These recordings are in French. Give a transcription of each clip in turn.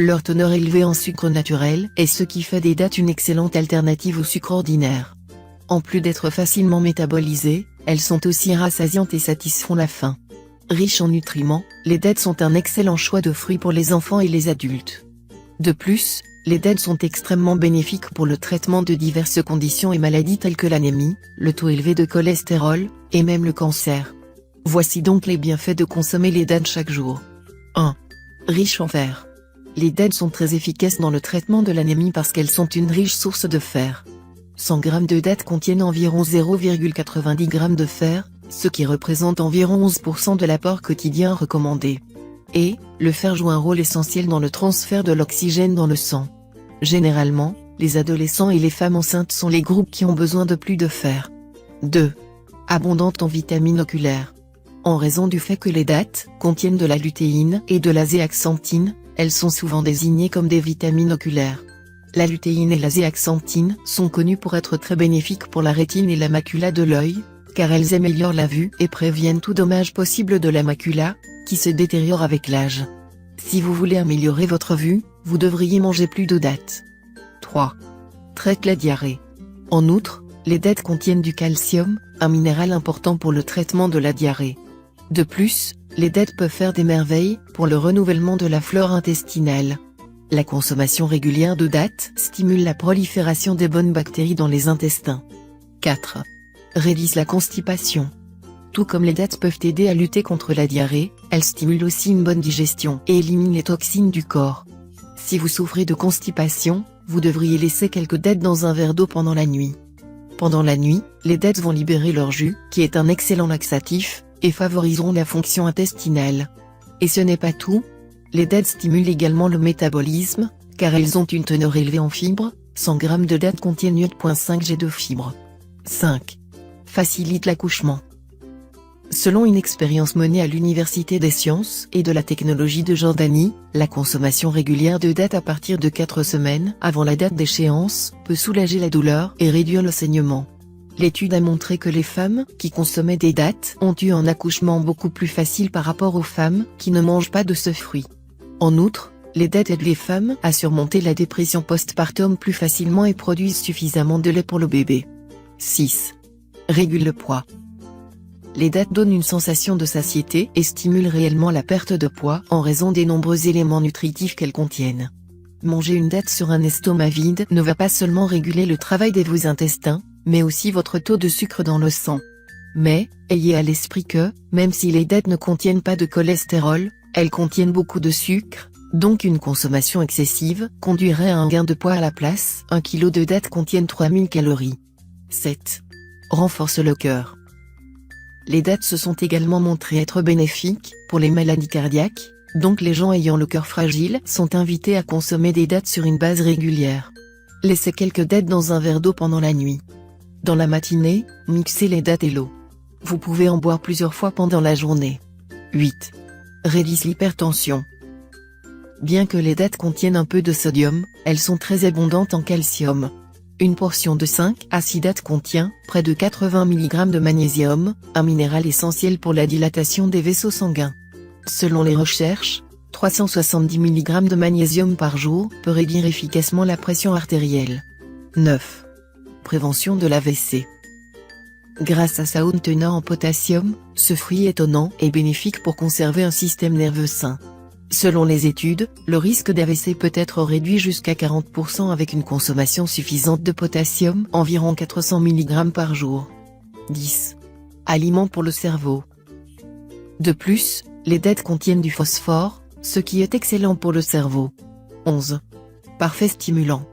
Leur teneur élevée en sucre naturel est ce qui fait des dattes une excellente alternative au sucre ordinaire. En plus d'être facilement métabolisées, elles sont aussi rassasiantes et satisfont la faim. Riches en nutriments, les dattes sont un excellent choix de fruits pour les enfants et les adultes. De plus, les dattes sont extrêmement bénéfiques pour le traitement de diverses conditions et maladies telles que l'anémie, le taux élevé de cholestérol, et même le cancer. Voici donc les bienfaits de consommer les dattes chaque jour. 1. Riches en fer. Les dattes sont très efficaces dans le traitement de l'anémie parce qu'elles sont une riche source de fer. 100 g de dattes contiennent environ 0,90 g de fer, ce qui représente environ 11% de l'apport quotidien recommandé. Et, le fer joue un rôle essentiel dans le transfert de l'oxygène dans le sang. Généralement, les adolescents et les femmes enceintes sont les groupes qui ont besoin de plus de fer. 2. Abondante en vitamines oculaires. En raison du fait que les dattes contiennent de la lutéine et de la zéaxanthine, elles sont souvent désignées comme des vitamines oculaires. La lutéine et la zéaxanthine sont connues pour être très bénéfiques pour la rétine et la macula de l'œil, car elles améliorent la vue et préviennent tout dommage possible de la macula, qui se détériore avec l'âge. Si vous voulez améliorer votre vue, vous devriez manger plus de dattes. 3. Traite la diarrhée. En outre, les dattes contiennent du calcium, un minéral important pour le traitement de la diarrhée. De plus, les dattes peuvent faire des merveilles pour le renouvellement de la flore intestinale. La consommation régulière de dattes stimule la prolifération des bonnes bactéries dans les intestins. 4. Réduisent la constipation. Tout comme les dattes peuvent aider à lutter contre la diarrhée, elles stimulent aussi une bonne digestion et éliminent les toxines du corps. Si vous souffrez de constipation, vous devriez laisser quelques dattes dans un verre d'eau pendant la nuit. Pendant la nuit, les dattes vont libérer leur jus, qui est un excellent laxatif, et favoriseront la fonction intestinale. Et ce n'est pas tout. Les dattes stimulent également le métabolisme, car elles ont une teneur élevée en fibres, 100 g de dattes contiennent 8,5 g de fibres. 5. Facilite l'accouchement. Selon une expérience menée à l'Université des sciences et de la technologie de Jordanie, la consommation régulière de dattes à partir de 4 semaines avant la date d'échéance peut soulager la douleur et réduire le saignement. L'étude a montré que les femmes qui consommaient des dattes ont eu un accouchement beaucoup plus facile par rapport aux femmes qui ne mangent pas de ce fruit. En outre, les dattes aident les femmes à surmonter la dépression postpartum plus facilement et produisent suffisamment de lait pour le bébé. 6. Régule le poids. Les dattes donnent une sensation de satiété et stimulent réellement la perte de poids en raison des nombreux éléments nutritifs qu'elles contiennent. Manger une date sur un estomac vide ne va pas seulement réguler le travail de vos intestins, mais aussi votre taux de sucre dans le sang. Mais, ayez à l'esprit que, même si les dattes ne contiennent pas de cholestérol, elles contiennent beaucoup de sucre, donc une consommation excessive conduirait à un gain de poids à la place. 1 kg de dattes contiennent 3000 calories. 7. Renforce le cœur. Les dattes se sont également montrées être bénéfiques pour les maladies cardiaques, donc les gens ayant le cœur fragile sont invités à consommer des dattes sur une base régulière. Laissez quelques dattes dans un verre d'eau pendant la nuit. Dans la matinée, mixez les dattes et l'eau. Vous pouvez en boire plusieurs fois pendant la journée. 8. Réduisent l'hypertension. Bien que les dattes contiennent un peu de sodium, elles sont très abondantes en calcium. Une portion de 5 à 6 dattes contient près de 80 mg de magnésium, un minéral essentiel pour la dilatation des vaisseaux sanguins. Selon les recherches, 370 mg de magnésium par jour peut réduire efficacement la pression artérielle. 9. Prévention de l'AVC. Grâce à sa haute teneur en potassium, ce fruit étonnant est bénéfique pour conserver un système nerveux sain. Selon les études, le risque d'AVC peut être réduit jusqu'à 40% avec une consommation suffisante de potassium, environ 400 mg par jour. 10. Aliment pour le cerveau. De plus, les dattes contiennent du phosphore, ce qui est excellent pour le cerveau. 11. Parfait stimulant.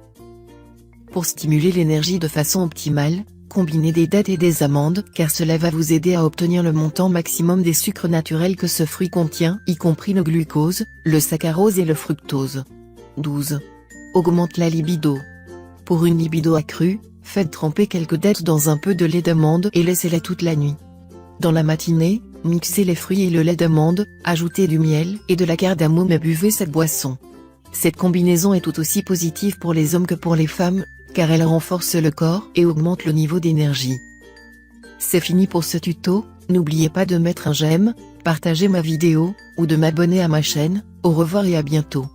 Pour stimuler l'énergie de façon optimale, combinez des dattes et des amandes car cela va vous aider à obtenir le montant maximum des sucres naturels que ce fruit contient, y compris le glucose, le saccharose et le fructose. 12. Augmente la libido. Pour une libido accrue, faites tremper quelques dattes dans un peu de lait d'amande et laissez-les toute la nuit. Dans la matinée, mixez les fruits et le lait d'amande, ajoutez du miel et de la cardamome et buvez cette boisson. Cette combinaison est tout aussi positive pour les hommes que pour les femmes, car elle renforce le corps et augmente le niveau d'énergie. C'est fini pour ce tuto, n'oubliez pas de mettre un j'aime, partager ma vidéo, ou de m'abonner à ma chaîne. Au revoir et à bientôt.